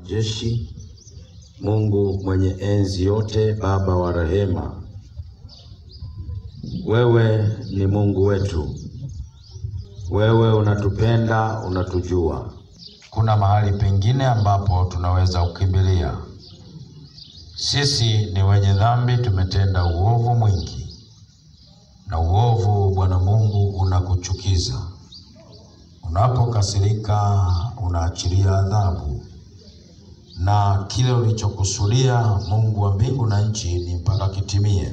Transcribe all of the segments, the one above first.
majeshi, Mungu mwenye enzi yote, Baba wa rehema, wewe ni Mungu wetu. Wewe unatupenda, unatujua. Kuna mahali pengine ambapo tunaweza kukimbilia. Sisi ni wenye dhambi, tumetenda uovu mwingi. Na uovu, Bwana Mungu, unakuchukiza. Unapokasirika, unaachilia adhabu. Na kile ulichokusudia, Mungu wa mbingu na nchi, ni mpaka kitimie.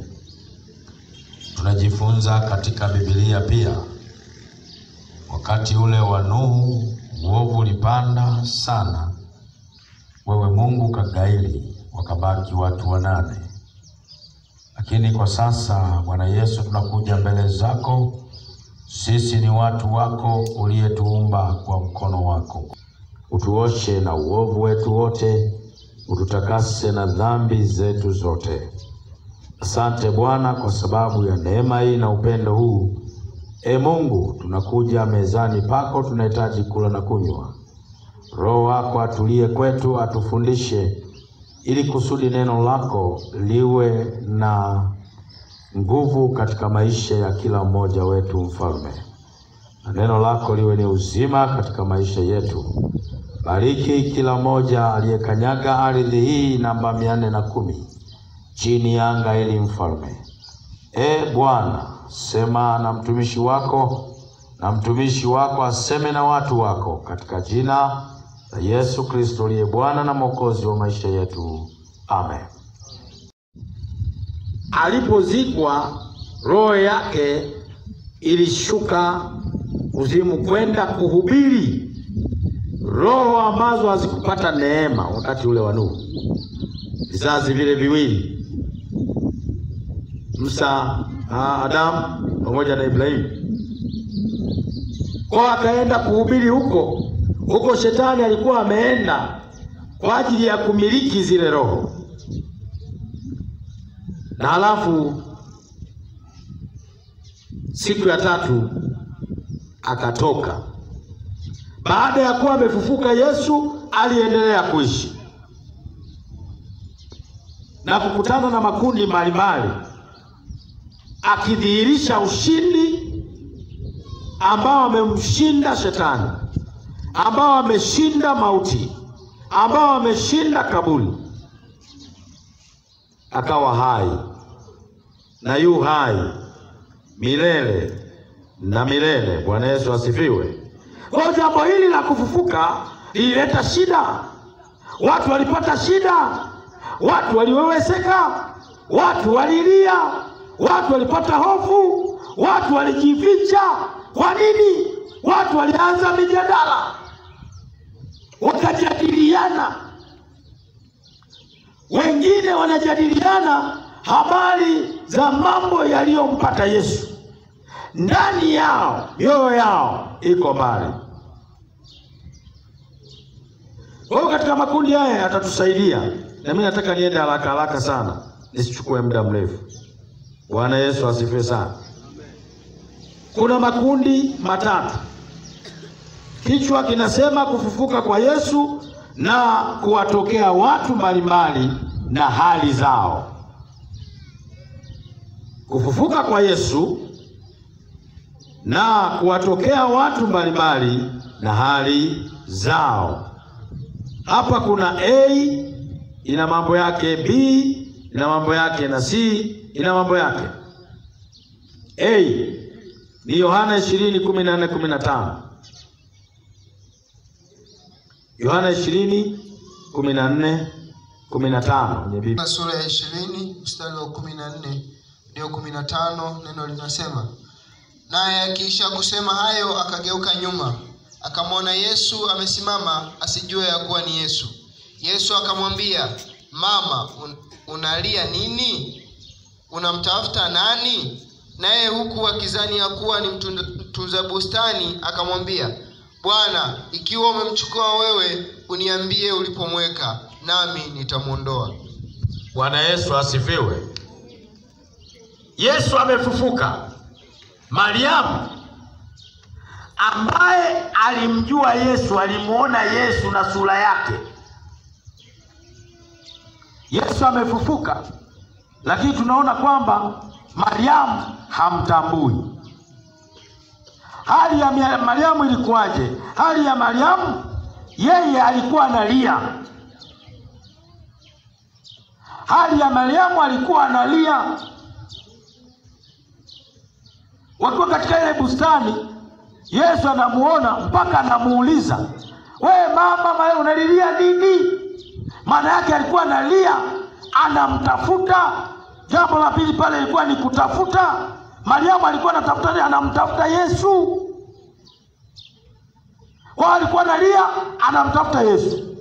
Tunajifunza katika Biblia pia, wakati ule wa Nuhu, uovu ulipanda sana. Wewe Mungu kagaili, wakabaki watu 8. Lakini kwa sasa, Bwana Yesu, tunakuja mbele zako. Sisi ni watu wako uliyetuumba kwa mkono wako. Utuoshe na uovu wetu wote, ututakase na dhambi zetu zote. Asante Bwana kwa sababu ya neema hii na upendo huu. Mungu, tunakuja mezani pako, tunahitaji kula na kunywa. Roho wako atulie kwetu, atufundishe, ili kusudi neno lako liwe na nguvu katika maisha ya kila mmoja wetu, Mfalme. Na neno lako liwe ni uzima katika maisha yetu. Bariki kila mmoja aliyekanyaga ardhi hii namba 410 chini ya anga hili, Mfalme. Bwana, sema na mtumishi wako, na mtumishi wako aseme na watu wako, katika jina la Yesu Kristo aliye Bwana na Mwokozi wa maisha yetu. Amen. Alipozikwa, roho yake ilishuka kuzimu kwenda kuhubiri. Roho ambazo hazikupata neema wakati ule wa Nuhu, vizazi vile viwili, Musa, Adamu pamoja na Ibrahimu. Kwa akaenda kuhubiri huko. Huko shetani alikuwa ameenda kwa ajili ya kumiliki zile roho. Na halafu siku ya 3 akatoka. Baada ya kuwa amefufuka, Yesu aliendelea kuishi na kukutana na makundi mbalimbali, akidhihirisha ushindi ambao amemshinda shetani, ambao ameshinda mauti, ambao ameshinda kaburi. Akawa hai na yu hai milele na milele. Bwana Yesu asifiwe. Kwa jambo hili la kufufuka lilileta shida. Watu walipata shida, watu waliweweseka, watu walilia, watu walipata hofu, watu walijificha. Kwa nini? Watu walianza mijadala, wakajadiliana. Wengine wanajadiliana habari za mambo yaliyompata Yesu. Ndani yao, mioyo yao iko mbali. Kwa katika makundi haya atatusaidia. Na mimi nataka niende haraka sana, nisichukue muda mrefu. Bwana Yesu asifiwe sana. Kuna makundi 3. Kichwa kinasema kufufuka kwa Yesu na kuwatokea watu mbalimbali na hali zao. Kufufuka kwa Yesu na kuwatokea watu mbalimbali na hali zao. Hapa kuna A ina mambo yake, B ina mambo yake, na C ina mambo yake. A ni Yohana 20:14-15. Yohana 20:14-15 kwenye Biblia. Sura ya 20 mstari wa 14 ndio 15, neno linasema, naye akiisha kusema hayo akageuka nyuma, akamwona Yesu amesimama, asijue ya kuwa ni Yesu. Yesu akamwambia, mama, unalia nini? Unamtafuta nani? Naye huku akizani ya kuwa ni mtunza bustani, akamwambia, Bwana, ikiwa umemchukua wewe, uniambie ulipomweka, nami nitamuondoa. Bwana Yesu asifiwe. Yesu amefufuka. Mariamu ambaye alimjua Yesu, alimuona Yesu na sura yake, Yesu amefufuka, lakini tunaona kwamba Mariamu hamtambui. Hali ya Mariamu ilikuwaje? Hali ya Mariamu, yeye alikuwa analia. Hali ya Mariamu alikuwa analia. Wakiwa katika ile bustani, Yesu anamuona mpaka anamuuliza, "Wewe mama, unalilia nini?" Maana yake alikuwa analia, anamtafuta. Jambo la pili pale ilikuwa ni kutafuta. Mariamu alikuwa anatafuta, anamtafuta Yesu. Wao alikuwa analia, anamtafuta Yesu.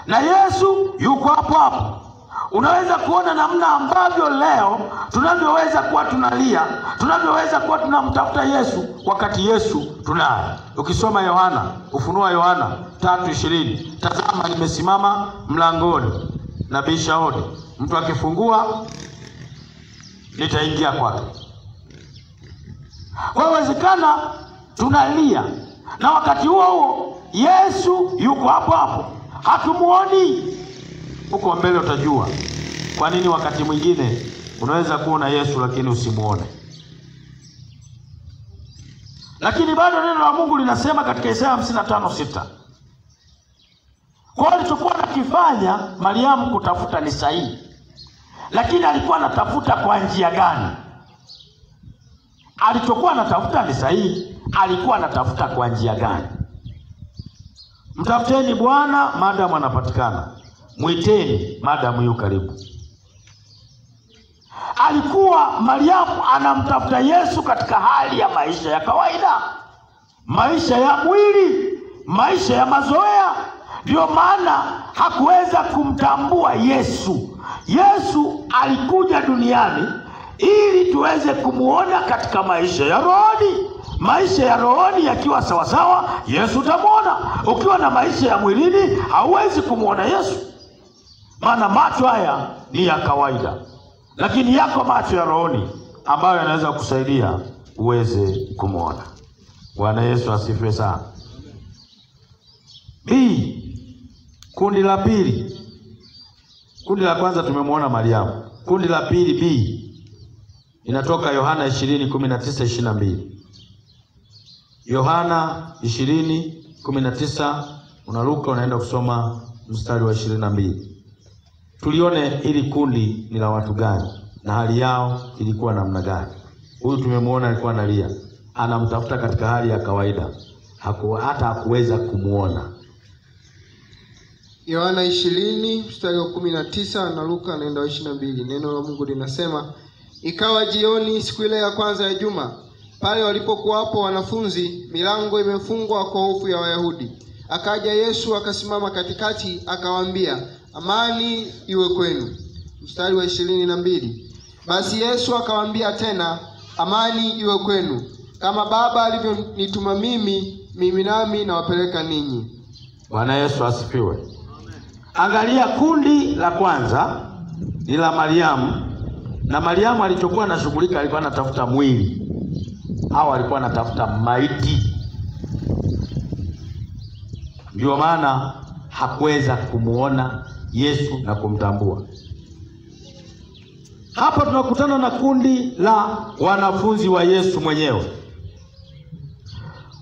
Na Yesu yuko hapo hapo. Unaweza kuona namna ambavyo leo tunavyoweza kuwa tunalia, tunavyoweza kuwa tunamtafuta Yesu wakati Yesu tunaye. Ukisoma Yohana, Ufunuo Yohana 3:20, "Tazama nimesimama mlangoni nabisha hodi. Mtu akifungua nitaingia kwake." Kwa hiyo inawezekana tunalia, na wakati huo Yesu yuko hapo hapo, hatumuoni. Huko mbele utajua kwa nini wakati mwingine unaweza kuona Yesu lakini usimuone. Lakini bado neno la Mungu linasema katika Isaya 55:6, kwa alichokuwa anakifanya Mariamu kutafuta ni sahihi, lakini alikuwa anatafuta kwa njia gani? Alichokuwa anatafuta ni sahihi, alikuwa anatafuta kwa njia gani? Mtafuteni Bwana maadamu anapatikana, mwiteni maadamu yu karibu. Alikuwa Mariamu anamtafuta Yesu katika hali ya maisha ya kawaida, maisha ya mwili, maisha ya mazoea. Ndio maana hakuweza kumtambua Yesu. Yesu alikuja duniani ili tuweze kumuona katika maisha ya rohoni. Maisha ya rohoni yakiwa sawasawa, Yesu utamuona. Ukiwa na maisha ya mwilini, hauwezi kumuona Yesu. Maana macho haya ni ya kawaida, lakini yako macho ya rohoni ambayo yanaweza kusaidia uweze kumuona. Bwana Yesu asifiwe sana. B, kundi la pili. Kundi la kwanza tumemuona Mariamu. Kundi la pili B inatoka Yohana 20:19-22. Yohana 20:19, unaruka unaenda kusoma mstari wa 22. Tulione ili kundi ni la watu gani na hali yao ilikuwa namna gani. Huyu tumemuona alikuwa analia, anamtafuta katika hali ya kawaida, hata hakuweza kumuona. Yohana 20:19 na Luka anaenda 22. Neno la Mungu linasema, "Ikawa jioni siku ile ya kwanza ya juma, pale walipokuwapo wanafunzi, milango imefungwa kwa hofu ya Wayahudi. Akaja Yesu akasimama katikati, akawaambia, amani iwe kwenu." Mstari wa 22. "Basi Yesu akawaambia tena, amani iwe kwenu. Kama Baba alivyonituma mimi nami nawapeleka ninyi." Bwana Yesu asifiwe. Angalia, kundi la kwanza ni la Mariamu, na Mariamu alichokuwa anashughulika, alikuwa anatafuta mwili, au alikuwa anatafuta maiti. Ndio maana hakuweza kumuona Yesu na kumtambua. Hapa tunakutana na kundi la wanafunzi wa Yesu mwenyewe.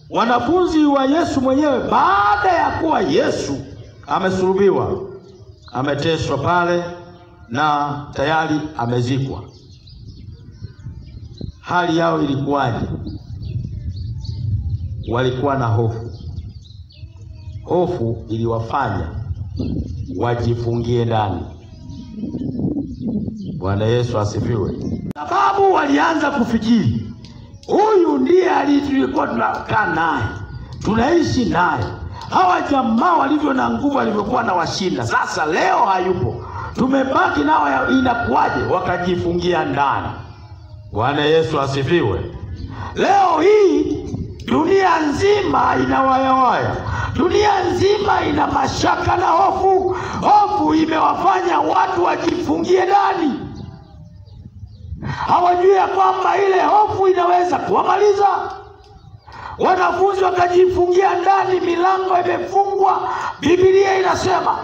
Wanafunzi wa Yesu mwenyewe, baada ya kuwa Yesu amesulubiwa, ameteswa pale na tayari amezikwa, hali yao ilikuwaje? Walikuwa na hofu. Hofu iliwafanya wajifungie ndani. Bwana Yesu asifiwe. Sababu walianza kufikiri, huyu ndiye aliyekuwa tunakaa naye, tunaishi naye. Hawa jamaa walivyo na nguvu, walivyokuwa na washinda, sasa leo hayupo, tumebaki nao, inakuwaje? Wakajifungia ndani. Bwana Yesu asifiwe. Leo hii dunia nzima inawayawaya, dunia nzima ina mashaka na hofu. Hofu imewafanya watu wajifungie ndani. Hawajui ya kwamba ile hofu inaweza kuwamaliza. Wanafunzi wakajifungia ndani, milango imefungwa. Biblia inasema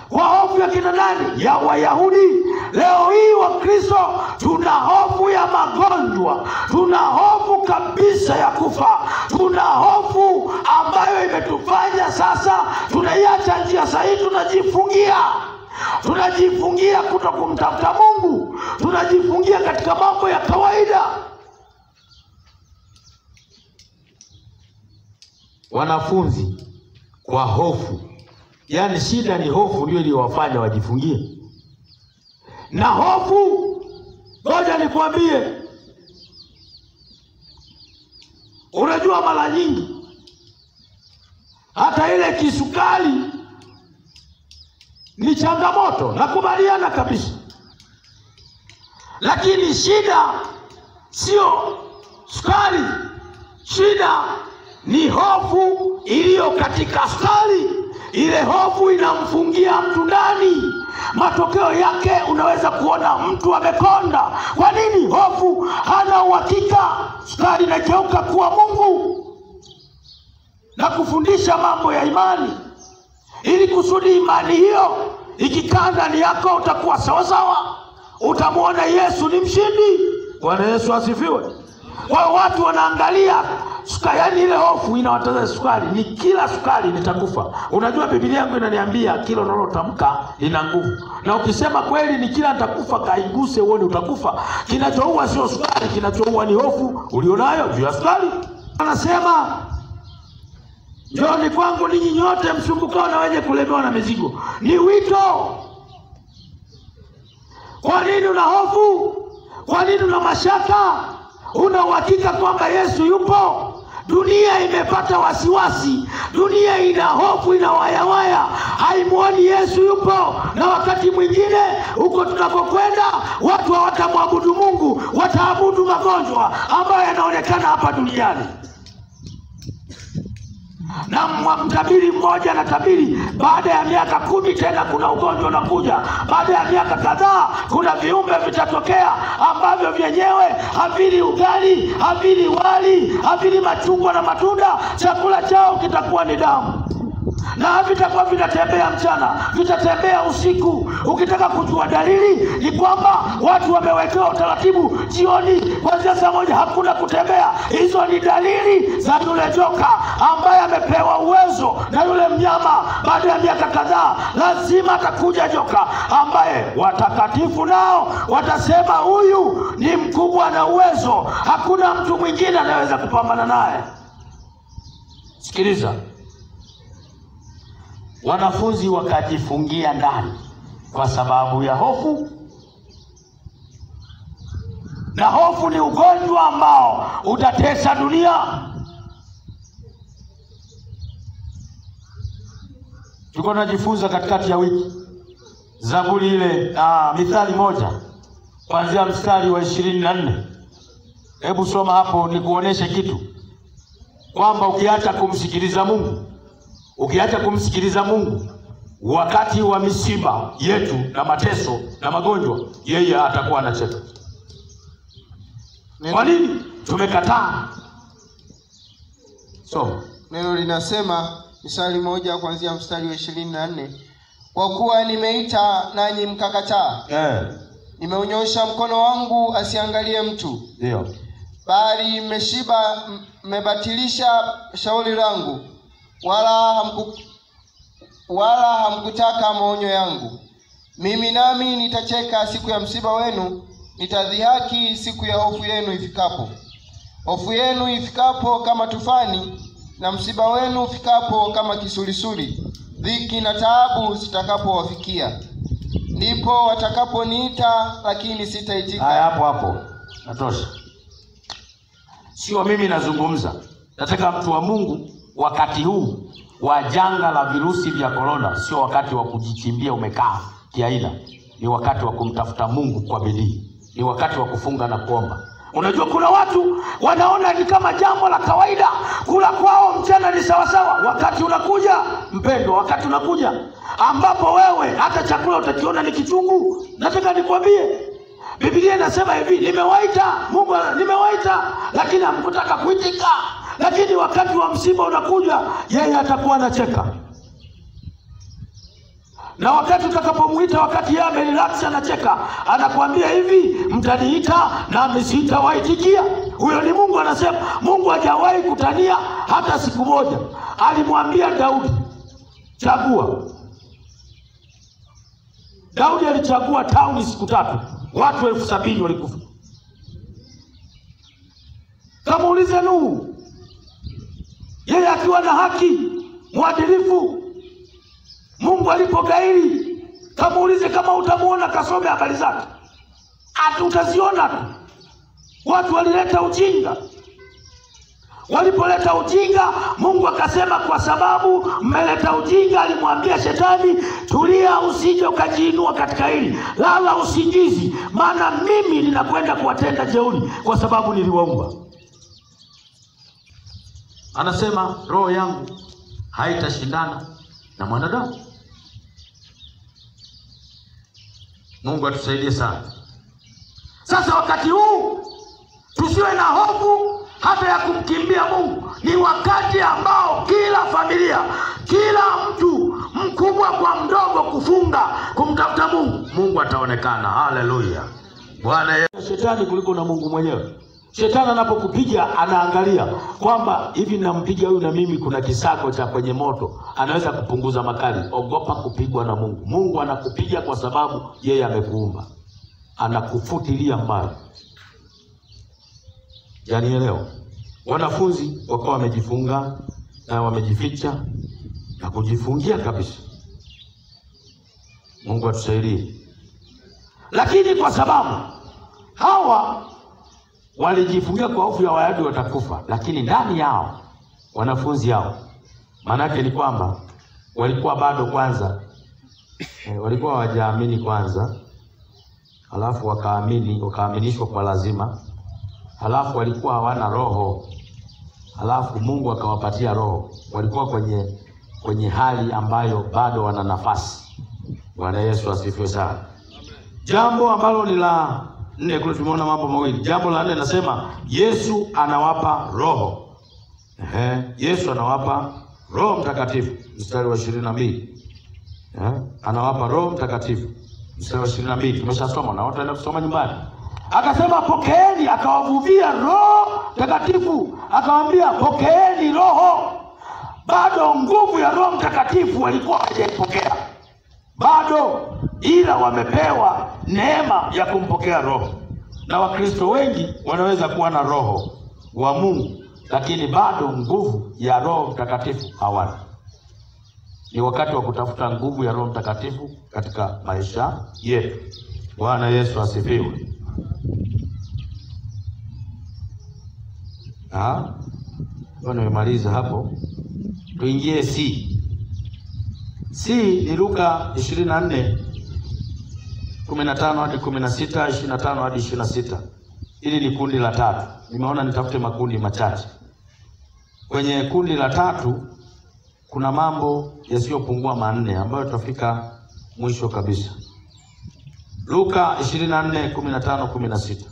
kwa hofu hofu ya kina nani? Ya Wayahudi. Leo hii Wakristo tuna hofu ya magonjwa, tuna hofu kabisa ya kufa, tuna hofu ambayo imetufanya sasa tunaiacha njia sahihi, tunajifungia kutokumtafuta Mungu, tunajifungia katika mambo ya kawaida. Wanafunzi kwa hofu, yani shida ni hofu ndio iliyowafanya wajifungie. Na hofu, ngoja nikwambie, unajua mara nyingi hata ile kisukari ni changamoto, nakubaliana kabisa. Lakini shida sio sukari, shida ni hofu iliyo katika sukari. Ile hofu inamfungia mtu ndani. Matokeo yake unaweza kuona mtu amekonda. Kwa nini? Hofu, hana uhakika. Sukari inageuka kuwa Mungu na kufundisha mambo ya imani, ili kusudi imani hiyo ikikaa ndani yako utakuwa sawa sawa, utamwona Yesu ni mshindi. Bwana Yesu asifiwe. Kwa watu wanaangalia sukari, yani ile hofu inawataza sukari, ni kila sukari nitakufa. Unajua Biblia yangu inaniambia kila unalotamka lina nguvu. Na ukisema kweli ni kila nitakufa, kaiguse uone utakufa. Kinachoua sio sukari, kinachoua ni hofu ulionayo juu ya sukari. Anasema, njooni kwangu ninyi nyote msumbukao na wenye kulemewa na mizigo. Ni wito. Kwa nini una hofu? Kwa nini una mashaka? Una uhakika kwamba Yesu yupo? Dunia imepata wasiwasi, dunia ina hofu, ina wayawaya, haimuoni Yesu yupo. Na wakati mwingine huko tunakokwenda watu hawatamwabudu Mungu, wataabudu magonjwa ambayo yanaonekana hapa duniani. Na mtabiri mmoja anatabiri baada ya miaka 10 tena kuna ugonjwa unakuja. Baada ya miaka kadhaa kuna viumbe vitatokea ambavyo vyenyewe havili ugali, havili wali, havili machungwa na matunda. Chakula chao kitakuwa ni damu. Na vitakuwa vinatembea mchana, vitatembea usiku. Ukitaka kujua dalili ni kwamba watu wamewekewa utaratibu, jioni kuanzia saa 1 hakuna kutembea. Hizo ni dalili za yule joka ambaye amepewa uwezo na yule mnyama. Baada ya miaka kadhaa lazima atakuja joka ambaye watakatifu nao watasema huyu ni mkubwa na uwezo, hakuna mtu mwingine anayeweza kupambana naye. Sikiliza. Wanafunzi wakajifungia ndani kwa sababu ya hofu. Na hofu ni ugonjwa ambao utatesa dunia. Tuko najifunza katikati ya wiki Zaburi ile Mithali 1 kuanzia mstari wa 24. Hebu soma hapo nikuoneshe kitu, kwamba ukiacha kumsikiliza Mungu wakati wa misiba yetu na mateso na magonjwa, yeye atakuwa anacheka. Kwa nini? Tumekataa. Neno linasema Mithali 1 kuanzia mstari wa 24, kwa kuwa nimeita nanyi mkakataa. Nimeunyosha mkono wangu asiangalie mtu. Ndio. Bali mmebatilisha shauri langu, wala hamkutaka maonyo yangu. Mimi nami nitacheka siku ya msiba wenu, nitadhihaki siku ya hofu yenu ifikapo. Hofu yenu ifikapo kama tufani, na msiba wenu ufikapo kama kisulisuli, dhiki na taabu zitakapowafikia. Ndipo watakaponiita lakini sitaitika. Haya, hapo natosha. Sio mimi nazungumza. Nataka mtu wa Mungu, wakati huu wa janga la virusi vya corona sio wakati wa kujichimbia umekaa kiaina. Ni wakati wa kumtafuta Mungu kwa bidii. Ni wakati wa kufunga na kuomba. Unajua kuna watu wanaona ni kama jambo la kawaida, kula kwao mchana ni sawa sawa. Wakati unakuja mpendwa, wakati unakuja ambapo wewe hata chakula utakiona ni kichungu. Nataka nikwambie, Biblia inasema hivi, Mungu nimewaita lakini hamkutaka kuitika. Lakini wakati wa msiba unakuja, yeye atakuwa anacheka. Na wakati utakapomuita, wakati yeye amerelax anacheka, anakuambia hivi, mtaniita nami sitawaitikia. Huyo ni Mungu anasema. Mungu hajawahi kutania hata siku moja. Alimwambia Daudi, chagua. Daudi alichagua tauni siku 3. Watu 70,000 walikufa. Kama ulize Nuhu, yeye akiwa na haki, mwadilifu, Mungu alipogairi. Kama ulize, kama utamuona kasome habari zake, utaziona tu. Watu walileta ujinga. Walipoleta ujinga, Mungu akasema, kwa sababu mmeleta ujinga, alimwambia Shetani, tulia, usije ukajiinua katika hili, lala usingizi, maana mimi ninakwenda kuwatenda jeuri, kwa sababu niliwaumba. Anasema roho yangu haitashindana na mwanadamu. Mungu atusaidie sana. Sasa wakati huu tusiwe na hofu hata ya kumkimbia Mungu. Ni wakati ambao kila familia, kila mtu, mkubwa kwa mdogo, kufunga kumtafuta Mungu. Mungu ataonekana. Haleluya. Bwana Yesu. Shetani kuliko na Mungu mwenyewe. Shetani anapokupiga anaangalia kwamba hivi nampiga huyu na mimi kuna kisako cha kwenye moto, anaweza kupunguza makali. Ogopa kupigwa na Mungu. Mungu anakupiga kwa sababu yeye amekuumba. Anakufutilia mbali. Yaani leo wanafunzi wakawa wamejifunga na wamejificha na kujifungia kabisa. Mungu atusaidie. Lakini kwa sababu hawa walijifungia kwa hofu ya Wayahudi watakufa, lakini ndani yao wanafunzi hao, manake ni kwamba walikuwa bado kwanza walikuwa hawajaamini kwanza, halafu wakaaminishwa kwa lazima, halafu walikuwa hawana roho, halafu Mungu akawapatia roho. Walikuwa kwenye hali ambayo bado wana nafasi. Bwana Yesu asifiwe sana. Jambo ambalo ni la 4, kule tumeona mambo mawili. Jambo la 4 nasema Yesu anawapa roho. Yesu anawapa Roho Mtakatifu, mstari wa 22. Anawapa Roho Mtakatifu, mstari wa 22. Tumeshasoma na watu wanaenda kusoma nyumbani. Akasema pokeeni, akawavuvia Roho Mtakatifu, akawaambia pokeeni roho. Bado nguvu ya Roho Mtakatifu walikuwa hawajaipokea bado, ila wamepewa neema ya kumpokea roho. Na Wakristo wengi wanaweza kuwa na roho wa Mungu, lakini bado nguvu ya Roho Mtakatifu hawana. Ni wakati wa kutafuta nguvu ya Roho Mtakatifu katika maisha yetu. Bwana Yesu asifiwe. Nimemaliza hapo. Tuingie C ni Luka 24:15 hadi 16, 25 hadi 26. Hili ni kundi la 3. Nimeona nitafute makundi machache. Kwenye kundi la 3 kuna mambo yasiyopungua 4 ambayo tutafika mwisho kabisa. Luka 24:15-16.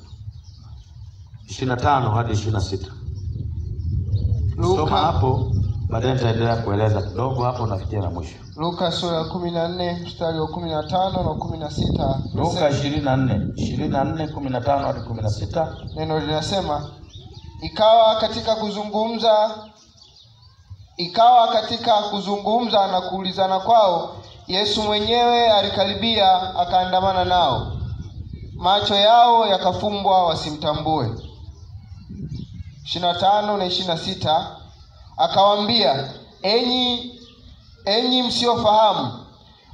25 hadi 26. Soma hapo, baadaye nitaendelea kueleza kidogo hapo nafikia na mwisho. Luka sura ya 14 mstari wa 15 na 16. Luka 24:15 hadi 16. Neno linasema, ikawa katika kuzungumza na kuulizana kwao, Yesu mwenyewe alikaribia akaandamana nao. Macho yao yakafumbwa wasimtambue. 25 na 26. Akawaambia, enyi msiofahamu,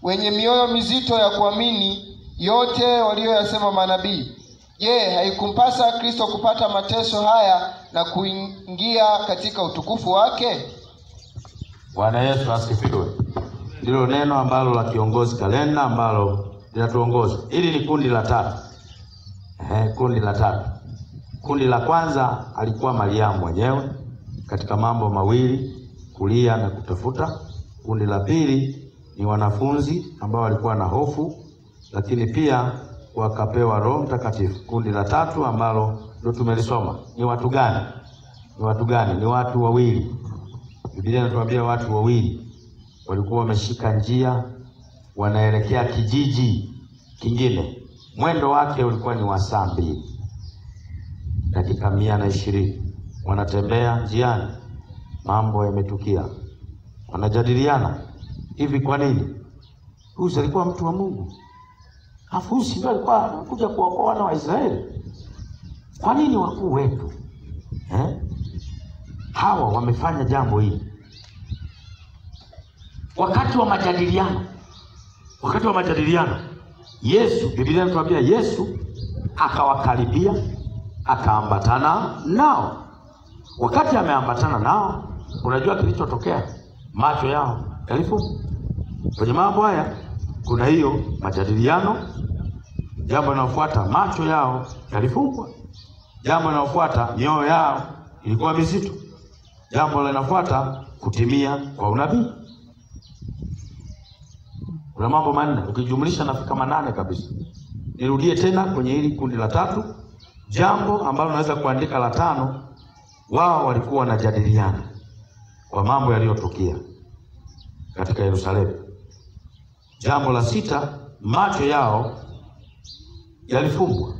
wenye mioyo mizito ya kuamini yote walioyasema manabii. Je, haikumpasa Kristo kupata mateso haya na kuingia katika utukufu wake? Bwana Yesu asifiwe. Ndilo neno ambalo la kiongozi kalenda ambalo linatuongoza. Hili ni kundi la 3. Kundi la 3. Kundi la kwanza alikuwa Mariamu mwenyewe katika mambo mawili, kulia na kutafuta. Kundi la pili ni wanafunzi ambao walikuwa na hofu, lakini pia wakapewa Roho Mtakatifu. Kundi la 3 ambalo ndio tumelisoma ni watu gani? Ni watu wawili. Biblia inatuambia watu wawili walikuwa wameshika njia wanaelekea kijiji kingine. Mwendo wake ulikuwa ni wa saa 2 dakika 120. Wanatembea njiani, mambo yametukia, wanajadiliana, hivi kwa nini huyu alikuwa mtu wa Mungu, afu huyu ndio alikuwa anakuja kuokoa wana wa Israeli? Kwa nini wakuu wetu hawa wamefanya jambo hili? Wakati wa majadiliano Yesu, Biblia inatuambia Yesu akawakaribia, akaambatana nao. Wakati ameambatana nao, unajua kilichotokea? Macho yao yalifungwa. Kwenye mambo haya kuna hiyo majadiliano. Jambo linalofuata, macho yao yalifungwa. Jambo linalofuata, mioyo yao ilikuwa mizito. Jambo linalofuata, kutimia kwa unabii. Kuna mambo 4, ukijumlisha nafika 8 kabisa. Nirudie tena kwenye hili kundi la 3. Jambo ambalo naweza kuandika la 5, wao walikuwa wanajadiliana kwa mambo yaliyotukia katika Yerusalemu. Jambo la 6, macho yao yalifumbwa.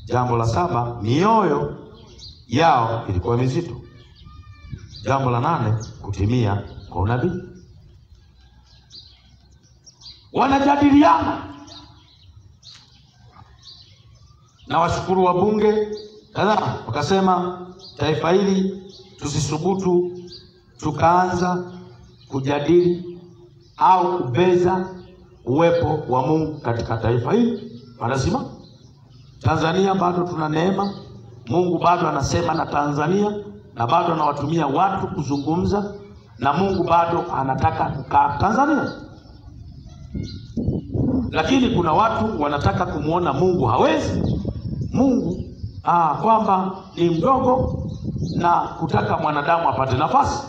Jambo la 7, mioyo yao ilikuwa mizito. Jambo la 8, kutimia kwa unabii. Wanajadiliana. Na washukuru wabunge kadhaa wakasema, taifa hili tusisubutu tukaanza kujadili au kubeza uwepo wa Mungu katika taifa hili. Wanasema Tanzania bado tuna neema, Mungu bado anasema na Tanzania, na bado anawatumia watu kuzungumza, na Mungu bado anataka kukaa Tanzania. Lakini kuna watu wanataka kumuona Mungu hawezi, Mungu kwamba ni mdogo, na kutaka mwanadamu apate nafasi.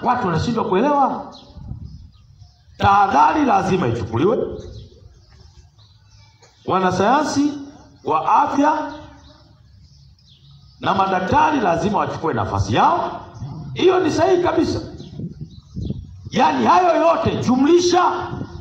Watu wanashindwa kuelewa. Tahadhari lazima ichukuliwe. Wanasayansi wa afya na madaktari lazima wachukue nafasi yao. Hiyo ni sahihi kabisa. Yaani hayo yote jumlisha,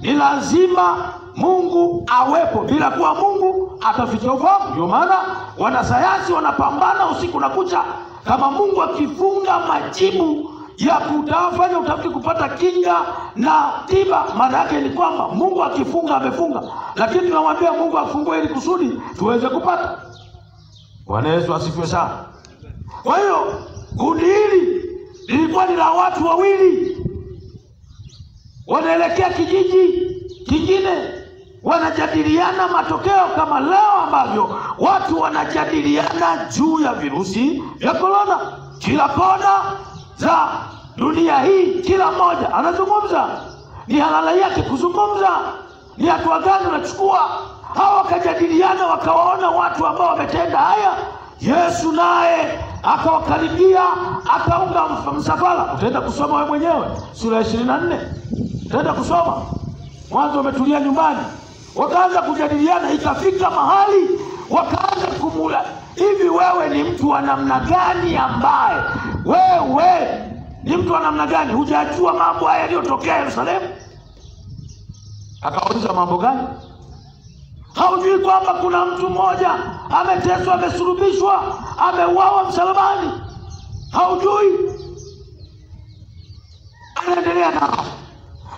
ni lazima Mungu awepo. Bila kuwa Mungu ataficha ufahamu. Ndio maana wanasayansi wanapambana usiku na kucha. Kama Mungu akifunga majibu ya kutafanya utafiti kupata kinga na tiba, maana yake ni kwamba Mungu akifunga amefunga. Lakini tunamwambia Mungu afungue ili kusudi tuweze kupata. Bwana Yesu asifiwe sana. Kwa hiyo kundi hili lilikuwa ni la watu wawili, wanaelekea kijiji kingine, wanajadiliana matokeo, kama leo ambavyo watu wanajadiliana juu ya virusi vya corona. Kila kona za dunia hii, kila mmoja anazungumza, ni halali yake kuzungumza, ni hatua gani anachukua. Hao wakajadiliana, wakawaona watu ambao wametenda haya. Yesu naye akawakaribia, akaunga msafara. Utaenda kusoma wewe mwenyewe sura ya 24. Utaenda kusoma. Mwanzo wametulia nyumbani, wakaanza kujadiliana, ikafika mahali wakaanza kumula, hivi wewe ni mtu wa namna gani ambaye wewe ni mtu wa namna gani hujajua mambo haya yaliyotokea Yerusalemu? Akauliza, mambo gani? Haujui kwamba kuna mtu mmoja ameteswa, amesulubishwa, ameuawa msalabani? Haujui? Anaendelea nao.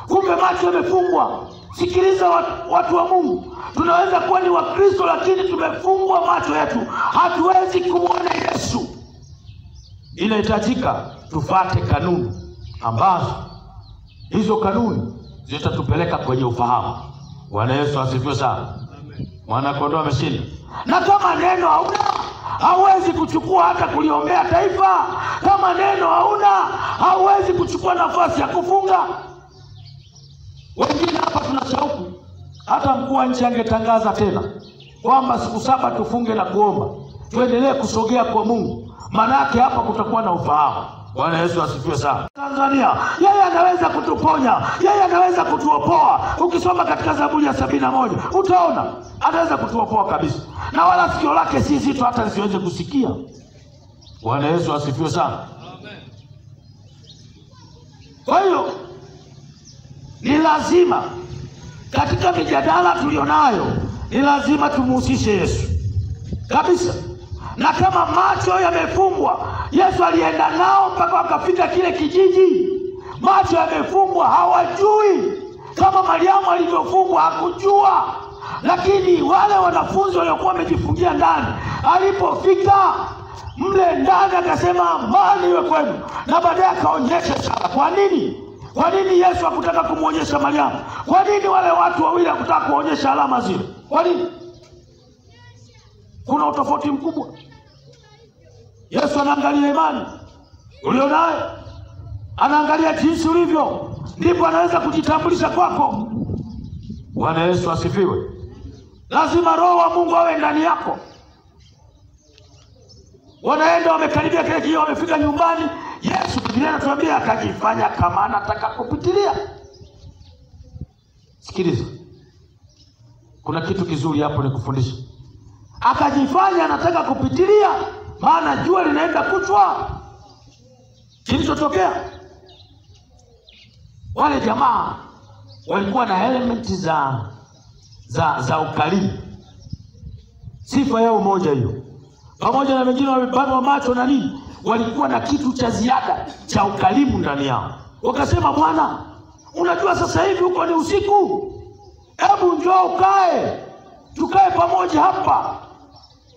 Kumbe macho yamefungwa. Sikiliza watu wa Mungu, tunaweza kuwa ni Wakristo lakini tumefungwa macho yetu, hatuwezi kumwona Yesu. Inahitajika tufate kanuni ambazo hizo kanuni zitatupeleka kwenye ufahamu. Bwana Yesu asifiwe sana. Mwana kondoo ameshinda. Na kama neno hauna, hauwezi kuchukua hata kuliombea taifa. Kama neno hauna, hauwezi kuchukua nafasi ya kufunga. Wengine hapa tuna shauku, hata mkuu wa nchi angetangaza tena kwamba siku 7 tufunge na kuomba, tuendelee kusogea kwa Mungu, maana yake hapa kutakuwa na ufahamu. Bwana Yesu asifiwe sana. Tanzania, yeye anaweza kutuponya, yeye anaweza kutuopoa. Ukisoma katika Zaburi ya 71 utaona anaweza kutuopoa kabisa, na wala sikio lake si zito hata lisiweze kusikia. Bwana Yesu asifiwe sana. Amen. Kwa hiyo ni lazima katika mijadala tulionayo, ni lazima tumuhusishe Yesu kabisa. Na kama macho yamefungwa, Yesu alienda nao mpaka wakafika kile kijiji, macho yamefungwa, hawajui. Kama Mariamu alivyofungwa hakujua, lakini wale wanafunzi waliokuwa wamejifungia ndani, alipofika mle ndani akasema amani iwe kwenu, na baadaye akaonyesha ishara. Kwa nini? Kwa nini Yesu hakutaka kumuonyesha Mariamu? Kwa nini wale watu wawili hakutaka kuonyesha alama zile? Kwa nini? Kuna utofauti mkubwa. Yesu anaangalia imani ulionayo, anaangalia jinsi ulivyo, ndipo anaweza kujitambulisha kwako. Bwana Yesu asifiwe. Lazima Roho wa Mungu awe ndani yako. Wanaenda wamekaribia kile kijiji, wamefika nyumbani, Yesu Biblia inatuambia akajifanya kama anataka kupitilia. Sikiliza, kuna kitu kizuri hapo nikufundisha. Akajifanya anataka kupitilia, maana jua linaenda kuchwa. Kilichotokea, wale jamaa walikuwa na elementi za ukarimu. Sifa yao moja hiyo, pamoja na wengine wamebanwa macho na nini, walikuwa na kitu cha ziada cha ukarimu ndani yao. Wakasema, Bwana, unajua sasa hivi huko ni usiku, hebu njoo tukae pamoja hapa.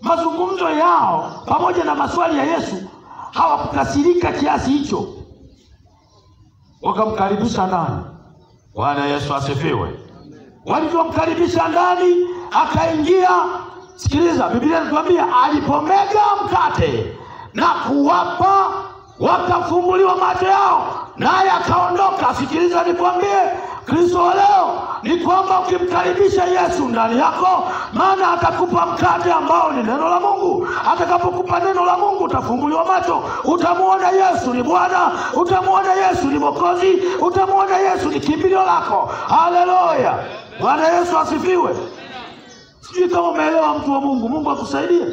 Mazungumzo yao pamoja na maswali ya Yesu hawakukasirika kiasi hicho, wakamkaribisha ndani. Bwana Yesu asifiwe. Walivyomkaribisha ndani akaingia. Sikiliza, Biblia inatuambia alipomega mkate na kuwapa, wakafumbuliwa macho yao, naye akaondoka. Sikiliza nikwambie, Kristo wa leo ni kwamba ukimkaribisha Yesu ndani yako, maana atakupa mkate ambao ni neno la Mungu. Atakapokupa neno la Mungu utafumbuliwa macho, utamuona Yesu ni Bwana, utamuona Yesu ni Mwokozi, utamuona Yesu ni kimbilio lako. Haleluya. Bwana Yesu asifiwe. Sijui kama umeelewa, mtu wa Mungu. Mungu akusaidie.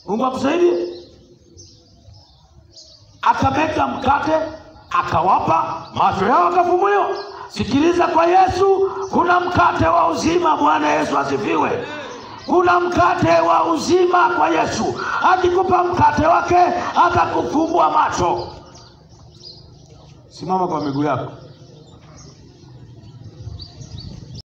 Mungu akusaidie. Akamega mkate, akawapa, macho yao akafumbuliwa. Sikiliza, kwa Yesu kuna mkate wa uzima. Bwana Yesu asifiwe. Kuna mkate wa uzima kwa Yesu. Akikupa mkate wake, atakufumbua macho. Simama kwa miguu yako.